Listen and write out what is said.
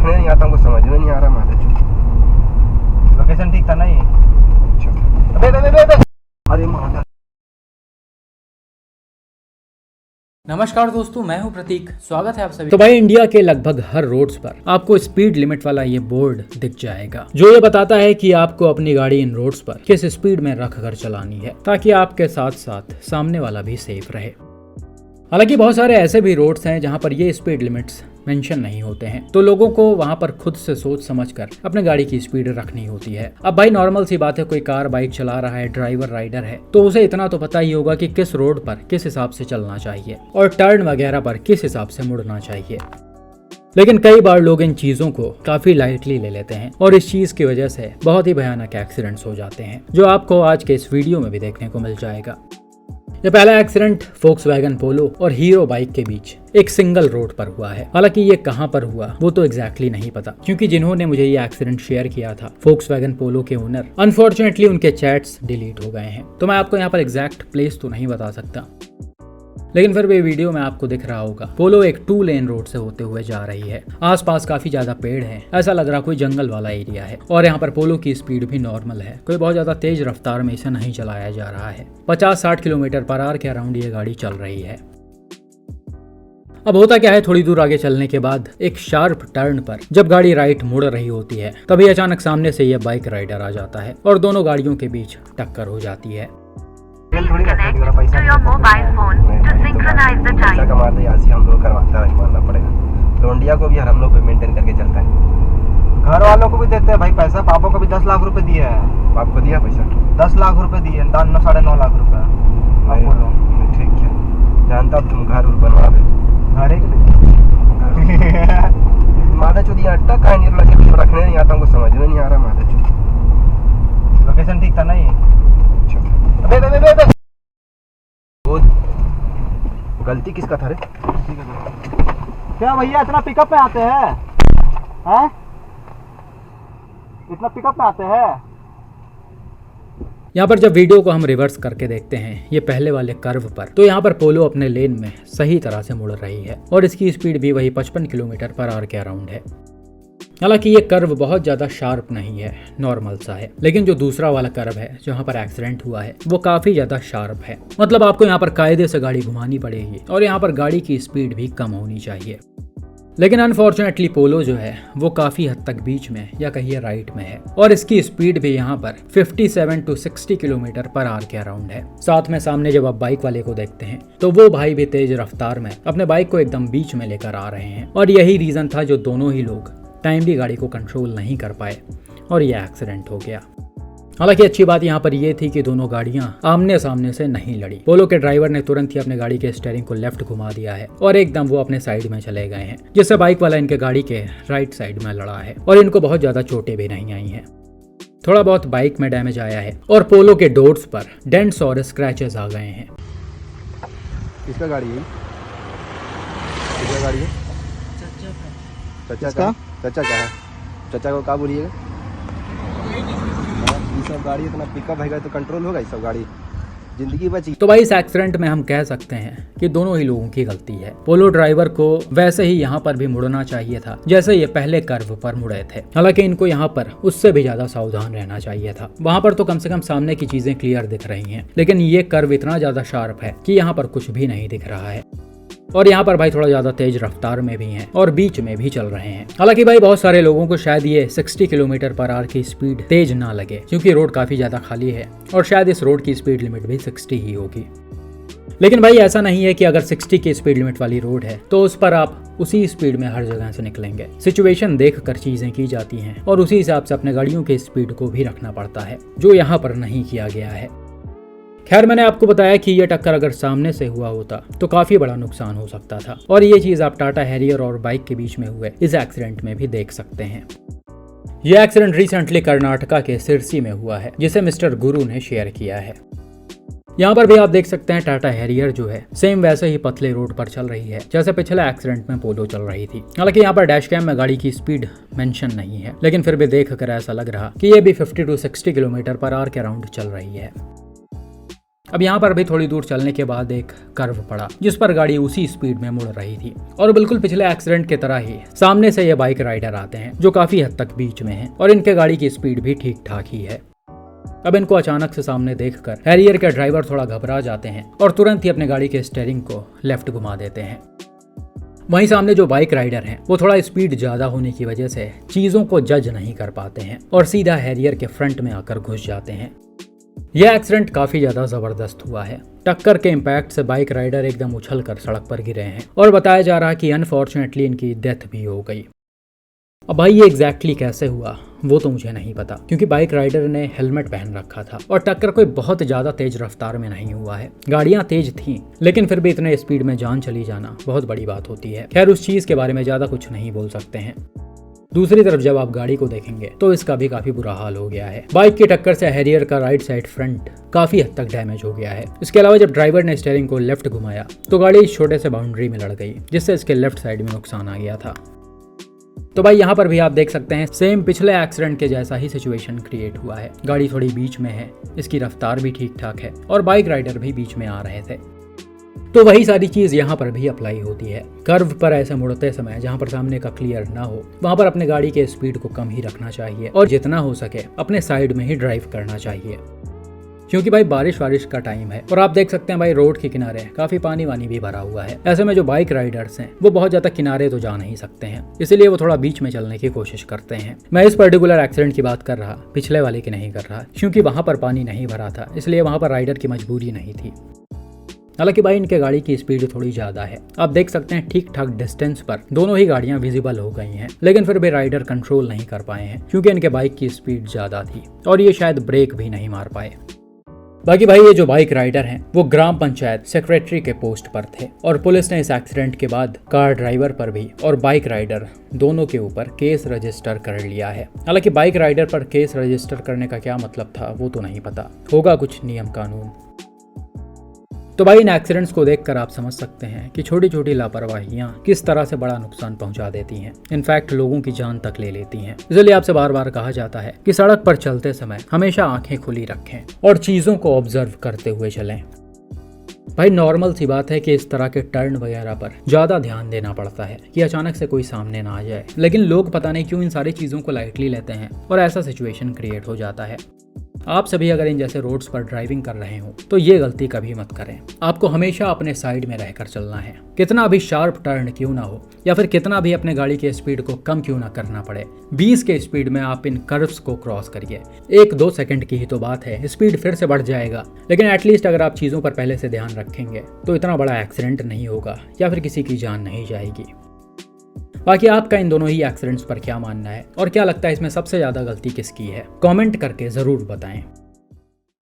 रखने नहीं आता, हमको समझ में नहीं आ रहा। माता लोकेशन ठीक था ना ये? अबे अबे अबे अबे, अरे माता। नमस्कार दोस्तों, मैं हूं प्रतीक। स्वागत है आप सभी। तो भाई, इंडिया के लगभग हर रोड्स पर आपको स्पीड लिमिट वाला ये बोर्ड दिख जाएगा, जो ये बताता है कि आपको अपनी गाड़ी इन रोड्स पर किस स्पीड में रखकर चलानी है, ताकि आपके साथ साथ सामने वाला भी सेफ रहे। हालांकि बहुत सारे ऐसे भी रोड्स हैं जहां पर ये स्पीड लिमिट्स मेंशन नहीं होते हैं, तो लोगों को वहां पर खुद से सोच समझकर अपने गाड़ी की स्पीड रखनी होती है। अब भाई, नॉर्मल सी बात है, कोई कार बाइक चला रहा है, ड्राइवर राइडर है, तो उसे इतना तो पता ही होगा कि किस रोड पर किस हिसाब से चलना चाहिए और टर्न वगैरह पर किस हिसाब से मुड़ना चाहिए। लेकिन कई बार लोग इन चीजों को काफी लाइटली ले लेते हैं और इस चीज की वजह से बहुत ही भयानक एक्सीडेंट्स हो जाते हैं, जो आपको आज के इस वीडियो में भी देखने को मिल जाएगा। ये पहला एक्सीडेंट फोक्सवैगन पोलो और हीरो बाइक के बीच एक सिंगल रोड पर हुआ है। हालांकि ये कहां पर हुआ वो तो एग्जैक्टली नहीं पता, क्योंकि जिन्होंने मुझे ये एक्सीडेंट शेयर किया था, फोक्सवैगन पोलो के ओनर, अनफॉर्चुनेटली उनके चैट्स डिलीट हो गए हैं, तो मैं आपको यहाँ पर एग्जैक्ट प्लेस तो नहीं बता सकता। लेकिन फिर भी वीडियो में आपको दिख रहा होगा, पोलो एक 2 लेन रोड से होते हुए जा रही है। आसपास काफी ज्यादा पेड़ हैं, ऐसा लग रहा कोई जंगल वाला एरिया है। और यहाँ पर पोलो की स्पीड भी नॉर्मल है, कोई बहुत ज्यादा तेज रफ्तार में इसे नहीं चलाया जा रहा है। 50-60 किलोमीटर पर आवर के अराउंड ये गाड़ी चल रही है। अब होता क्या है, थोड़ी दूर आगे चलने के बाद एक शार्प टर्न पर जब गाड़ी राइट मुड़ रही होती है, तभी अचानक सामने से यह बाइक राइडर आ जाता है और दोनों गाड़ियों के बीच टक्कर हो जाती है। पैसा कमाते यासी हम लोग करवाता है, मानना पड़ेगा। लोंडिया को भी हम लोग मेंटेन करके चलता है, घर वालों को भी देते हैं भाई पैसा। पापा को भी 10 लाख रुपए दिए है। बाप को दिया पैसा? 10 लाख रुपए दिए, 9.5 लाख रुपए। आप बोलो ठीक है, जानता अब तुम घर बनवा दे, घर माता चोदी अट्टा कहानी लगे रखने नहीं आता, हमको समझ में नहीं आ रहा। माता चोदी लोकेशन ठीक था ना ये? अबे अबे अबे अबे, गलती किसका था रे? क्या भैया इतना पिकअप में आते हैं? हैं? इतना पिकअप में आते हैं? यहाँ पर जब वीडियो को हम रिवर्स करके देखते हैं, ये पहले वाले कर्व पर, तो यहाँ पर पोलो अपने लेन में सही तरह से मुड़ रही है और इसकी स्पीड भी वही 55 किलोमीटर पर आवर के अराउंड है। हालांकि ये कर्व बहुत ज्यादा शार्प नहीं है, नॉर्मल सा है। लेकिन जो दूसरा वाला कर्व है जहाँ पर एक्सीडेंट हुआ है, वो काफी ज्यादा शार्प है। मतलब आपको यहाँ पर कायदे से गाड़ी घुमानी पड़ेगी और यहाँ पर गाड़ी की स्पीड भी कम होनी चाहिए। लेकिन अनफॉर्चुनेटली पोलो जो है वो काफी हद तक बीच में या कहिए राइट में है और इसकी स्पीड भी यहाँ पर 57 to 60 किलोमीटर पर आवर के अराउंड है। साथ में सामने जब आप बाइक वाले को देखते हैं, तो वो भाई भी तेज रफ्तार में अपने बाइक को एकदम बीच में लेकर आ रहे हैं और यही रीजन था जो दोनों ही लोग टाइमली गाड़ी को कंट्रोल नहीं कर पाए और ये एक्सीडेंट हो गया। हालांकि अच्छी बात यहाँ पर यह थी कि दोनों गाड़ियां आमने सामने से नहीं लड़ी। पोलो के ड्राइवर ने तुरंत ही अपने गाड़ी के स्टीयरिंग को लेफ्ट घुमा दिया है और एकदम वो अपने साइड में चले गए हैं, जिससे बाइक वाला इनके गाड़ी के राइट साइड में लड़ा है और इनको बहुत ज्यादा चोटें भी नहीं आई हैं। थोड़ा बहुत बाइक में डैमेज आया है और पोलो के डोर्स पर डेंट्स और स्क्रैचेस आ गए हैं। किसका गाड़ी है? किसका गाड़ी है? चाचा का है। चाचा को क्या बोलिएगा? ये सब गाड़ी इतना पिकअप है तो कंट्रोल होगा, ये सब गाड़ी जिंदगी बची। तो भाई, इस एक्सीडेंट में हम कह सकते हैं कि दोनों ही लोगों की गलती है। पोलो ड्राइवर को वैसे ही यहाँ पर भी मुड़ना चाहिए था जैसे ये पहले कर्व पर मुड़े थे। हालांकि इनको यहाँ पर उससे भी ज्यादा सावधान रहना चाहिए था। वहाँ पर तो कम से कम सामने की चीजें क्लियर दिख रही हैं, लेकिन ये कर्व इतना ज्यादा शार्प है कि यहाँ पर कुछ भी नहीं दिख रहा है। और यहाँ पर भाई थोड़ा ज्यादा तेज रफ्तार में भी हैं और बीच में भी चल रहे हैं। हालांकि भाई बहुत सारे लोगों को शायद ये 60 किलोमीटर पर आवर की स्पीड तेज ना लगे, क्योंकि रोड काफी ज्यादा खाली है और शायद इस रोड की स्पीड लिमिट भी 60 ही होगी। लेकिन भाई ऐसा नहीं है कि अगर 60 की स्पीड लिमिट वाली रोड है तो उस पर आप उसी स्पीड में हर जगह से निकलेंगे। सिचुएशन देखकर चीजें की जाती हैं और उसी हिसाब से अपने गाड़ियों की स्पीड को भी रखना पड़ता है, जो यहाँ पर नहीं किया गया है। खैर, मैंने आपको बताया कि यह टक्कर अगर सामने से हुआ होता तो काफी बड़ा नुकसान हो सकता था और ये चीज आप टाटा हैरियर और बाइक के बीच में हुए इस एक्सीडेंट में भी देख सकते हैं। यह एक्सीडेंट रिसेंटली कर्नाटका के सिरसी में हुआ है, जिसे मिस्टर गुरु ने शेयर किया है। यहाँ पर भी आप देख सकते हैं टाटा हैरियर जो है सेम वैसे ही पतले रोड पर चल रही है जैसे पिछले एक्सीडेंट में पोलो चल रही थी। हालांकि यहाँ पर डैश कैम में गाड़ी की स्पीड मेंशन नहीं है, लेकिन फिर भी देख कर ऐसा लग रहा कि ये भी 50 to 60 किलोमीटर पर आवर के अराउंड चल रही है। अब यहाँ पर भी थोड़ी दूर चलने के बाद एक कर्व पड़ा जिस पर गाड़ी उसी स्पीड में मुड़ रही थी और बिल्कुल पिछले एक्सीडेंट की तरह ही सामने से ये बाइक राइडर आते हैं जो काफी हद तक बीच में हैं और इनके गाड़ी की स्पीड भी ठीक ठाक ही है। अब इनको अचानक से सामने देखकर हैरियर के ड्राइवर थोड़ा घबरा जाते हैं और तुरंत ही अपने गाड़ी के स्टीयरिंग को लेफ्ट घुमा देते हैं। वहीं सामने जो बाइक राइडर हैं वो थोड़ा स्पीड ज्यादा होने की वजह से चीजों को जज नहीं कर पाते हैं और सीधा हैरियर के फ्रंट में आकर घुस जाते हैं। यह एक्सीडेंट काफी ज्यादा जबरदस्त हुआ है। टक्कर के इम्पैक्ट से बाइक राइडर एकदम उछलकर सड़क पर गिरे हैं और बताया जा रहा है कि अनफॉर्चुनेटली इनकी डेथ भी हो गई। अब भाई ये एग्जैक्टली कैसे हुआ वो तो मुझे नहीं पता, क्योंकि बाइक राइडर ने हेलमेट पहन रखा था और टक्कर कोई बहुत ज्यादा तेज रफ्तार में नहीं हुआ है। गाड़ियां तेज थीं, लेकिन फिर भी इतने स्पीड में जान चली जाना बहुत बड़ी बात होती है। खैर उस चीज के बारे में ज्यादा कुछ नहीं बोल सकते हैं। दूसरी तरफ जब आप गाड़ी को देखेंगे तो इसका भी काफी बुरा हाल हो गया है। बाइक की टक्कर से हैरियर का राइट साइड फ्रंट काफी हद तक डैमेज हो गया है। इसके अलावा जब ड्राइवर ने स्टीयरिंग को लेफ्ट घुमाया तो गाड़ी इस छोटे से बाउंड्री में लड़ गई जिससे इसके लेफ्ट साइड में नुकसान आ गया था। तो भाई यहाँ पर भी आप देख सकते हैं सेम पिछले एक्सीडेंट के जैसा ही सिचुएशन क्रिएट हुआ है। गाड़ी थोड़ी बीच में है, इसकी रफ्तार भी ठीक ठाक है और बाइक राइडर भी बीच में आ रहे थे। तो वही सारी चीज यहाँ पर भी अप्लाई होती है। कर्व पर ऐसे मुड़ते समय जहाँ पर सामने का क्लियर ना हो वहाँ पर अपने गाड़ी के स्पीड को कम ही रखना चाहिए और जितना हो सके अपने साइड में ही ड्राइव करना चाहिए, क्योंकि भाई बारिश का टाइम है और आप देख सकते हैं भाई रोड के किनारे काफी पानी वानी भी भरा हुआ है। ऐसे में जो बाइक राइडर्स हैं वो बहुत ज्यादा किनारे तो जा नहीं सकते हैं, इसलिए वो थोड़ा बीच में चलने की कोशिश करते हैं। मैं इस पर्टिकुलर एक्सीडेंट की बात कर रहा, पिछले वाले की नहीं कर रहा, क्योंकि वहां पर पानी नहीं भरा था, इसलिए वहां पर राइडर की मजबूरी नहीं थी। हालांकि भाई इनके गाड़ी की स्पीड थोड़ी ज्यादा है। आप देख सकते हैं ठीक ठाक डिस्टेंस पर दोनों ही गाड़ियां विजिबल हो गई हैं, लेकिन फिर भी राइडर कंट्रोल नहीं कर पाए हैं क्योंकि इनके बाइक की स्पीड ज्यादा थी और ये शायद ब्रेक भी नहीं मार पाए। बाकी भाई ये जो बाइक राइडर हैं वो ग्राम पंचायत सेक्रेटरी के पोस्ट पर थे और पुलिस ने इस एक्सीडेंट के बाद कार ड्राइवर पर भी और बाइक राइडर दोनों के ऊपर केस रजिस्टर कर लिया है। हालांकि बाइक राइडर पर केस रजिस्टर करने का क्या मतलब था वो तो नहीं पता, होगा कुछ नियम कानून। तो भाई इन एक्सीडेंट्स को देखकर आप समझ सकते हैं कि छोटी छोटी लापरवाहियां किस तरह से बड़ा नुकसान पहुंचा देती हैं, इनफैक्ट लोगों की जान तक ले लेती हैं। इसलिए आपसे बार बार कहा जाता है कि सड़क पर चलते समय हमेशा आंखें खुली रखें और चीजों को ऑब्जर्व करते हुए चलें। भाई नॉर्मल सी बात है कि इस तरह के टर्न वगैरह पर ज्यादा ध्यान देना पड़ता है कि अचानक से कोई सामने ना आ जाए, लेकिन लोग पता नहीं क्यों इन सारी चीजों को लाइटली लेते हैं और ऐसा सिचुएशन क्रिएट हो जाता है। आप सभी अगर इन जैसे रोड्स पर ड्राइविंग कर रहे हो तो ये गलती कभी मत करें। आपको हमेशा अपने साइड में रहकर चलना है, कितना भी शार्प टर्न क्यों ना हो या फिर कितना भी अपने गाड़ी की स्पीड को कम क्यों ना करना पड़े। 20 के स्पीड में आप इन कर्व्स को क्रॉस करिए। 1-2 सेकंड की ही तो बात है, स्पीड फिर से बढ़ जाएगा, लेकिन एटलीस्ट अगर आप चीजों पर पहले से ध्यान रखेंगे तो इतना बड़ा एक्सीडेंट नहीं होगा या फिर किसी की जान नहीं जाएगी। बाकी आपका इन दोनों ही एक्सीडेंट्स पर क्या मानना है और क्या लगता है इसमें सबसे ज्यादा गलती किसकी है, कमेंट करके जरूर बताएं।